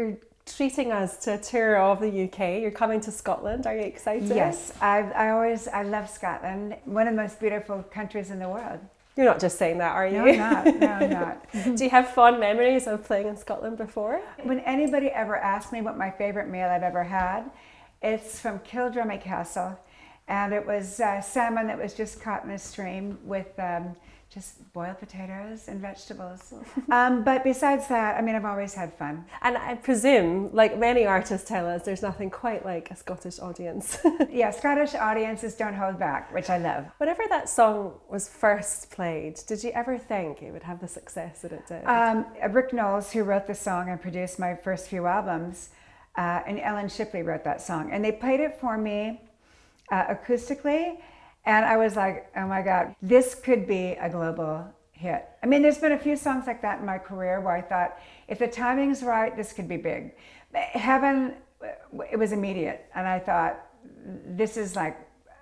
you're treating us to a tour of the UK. You're coming to Scotland. Are you excited? Yes, I love Scotland. One of the most beautiful countries in the world. You're not just saying that, are you? No, I'm not. No, I'm not. Do you have fond memories of playing in Scotland before? When anybody ever asks me what my favorite meal I've ever had, it's from Kildrummy Castle, and it was salmon that was just caught in a stream with just boiled potatoes and vegetables. But besides that, I mean, I've always had fun. And I presume, like many artists tell us, there's nothing quite like a Scottish audience. Yeah, Scottish audiences don't hold back, which I love. Whenever that song was first played, did you ever think it would have the success that it did? Rick Knowles, who wrote the song and produced my first few albums, and Ellen Shipley wrote that song. And they played it for me acoustically. And I was like, oh my God, this could be a global hit. I mean, there's been a few songs like that in my career where I thought, if the timing's right, this could be big. Heaven, it was immediate. And I thought, this is like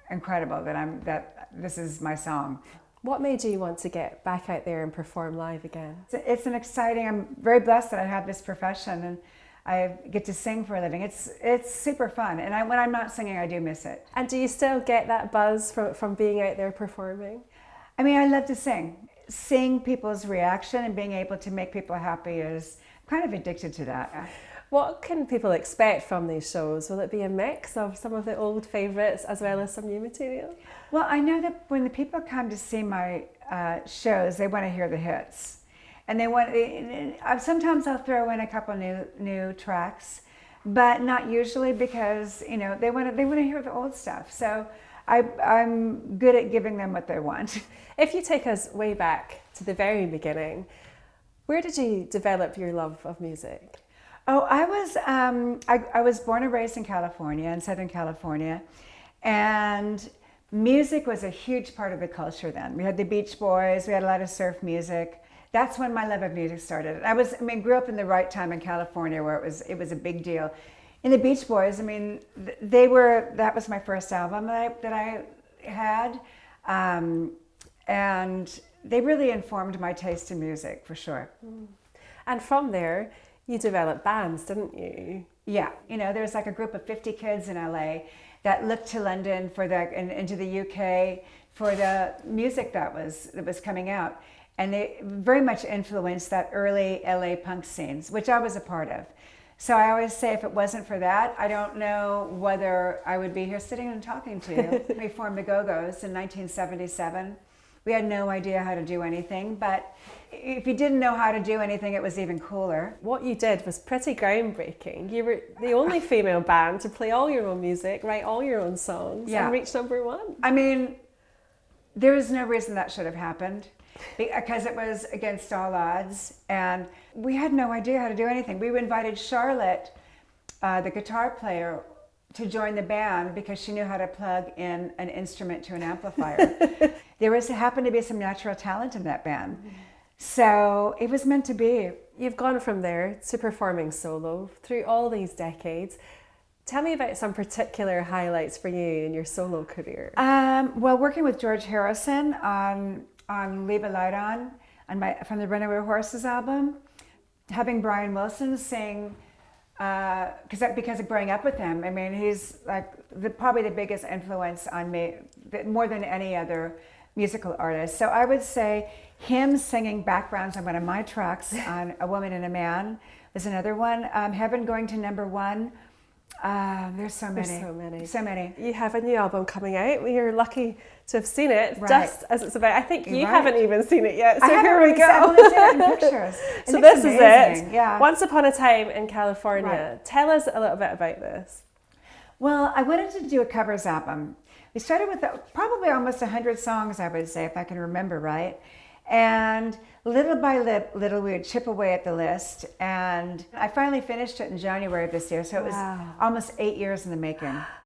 incredible that this is my song. What made you want to get back out there and perform live again? It's an exciting, I'm very blessed that I have this profession and I get to sing for a living. It's super fun, and when I'm not singing, I do miss it. And do you still get that buzz from being out there performing? I mean, I love to sing. Seeing people's reaction and being able to make people happy is kind of addicted to that. What can people expect from these shows? Will it be a mix of some of the old favourites as well as some new material? Well, I know that when the people come to see my shows, they want to hear the hits. And they want. Sometimes I'll throw in a couple new tracks, but not usually because they want to hear the old stuff. So I'm good at giving them what they want. If you take us way back to the very beginning, where did you develop your love of music? Oh, I was born and raised in California, in Southern California, and music was a huge part of the culture then. We had the Beach Boys, we had a lot of surf music. That's when my love of music started. I grew up in the right time in California where it was a big deal. In the Beach Boys, I mean, that was my first album that I had, and they really informed my taste in music for sure. And from there, you developed bands, didn't you? Yeah, there's like a group of 50 kids in LA that looked to London and into the UK for the music that was coming out. And they very much influenced that early LA punk scenes, which I was a part of. So I always say if it wasn't for that, I don't know whether I would be here sitting and talking to you. We formed the Go-Go's in 1977. We had no idea how to do anything, but if you didn't know how to do anything, it was even cooler. What you did was pretty groundbreaking. You were the only female band to play all your own music, write all your own songs, and reach #1. I mean, there is no reason that should have happened, because it was against all odds, and we had no idea how to do anything. We invited Charlotte, the guitar player, to join the band because she knew how to plug in an instrument to an amplifier. There happened to be some natural talent in that band. So it was meant to be. You've gone from there to performing solo through all these decades. Tell me about some particular highlights for you in your solo career. Well, working with George Harrison on Leave a Light On from the Runaway Horses album, having Brian Wilson sing, because of growing up with him. I mean, he's like probably the biggest influence on me, more than any other musical artist. So I would say him singing backgrounds on one of my tracks on A Woman and a Man was another one. Heaven going to #1. There's so many. You have a new album coming out. We're lucky to have seen it just as it's about. I think you Right. haven't even seen it yet. So I here we go. I've only seen it in pictures. So this is amazing. it. Yeah. Once Upon a Time in California. Right. Tell us a little bit about this. Well, I wanted to do a covers album. We started with probably almost 100 songs, I would say, if I can remember right. And little by little, we would chip away at the list. And I finally finished it in January of this year, so it was almost 8 years in the making.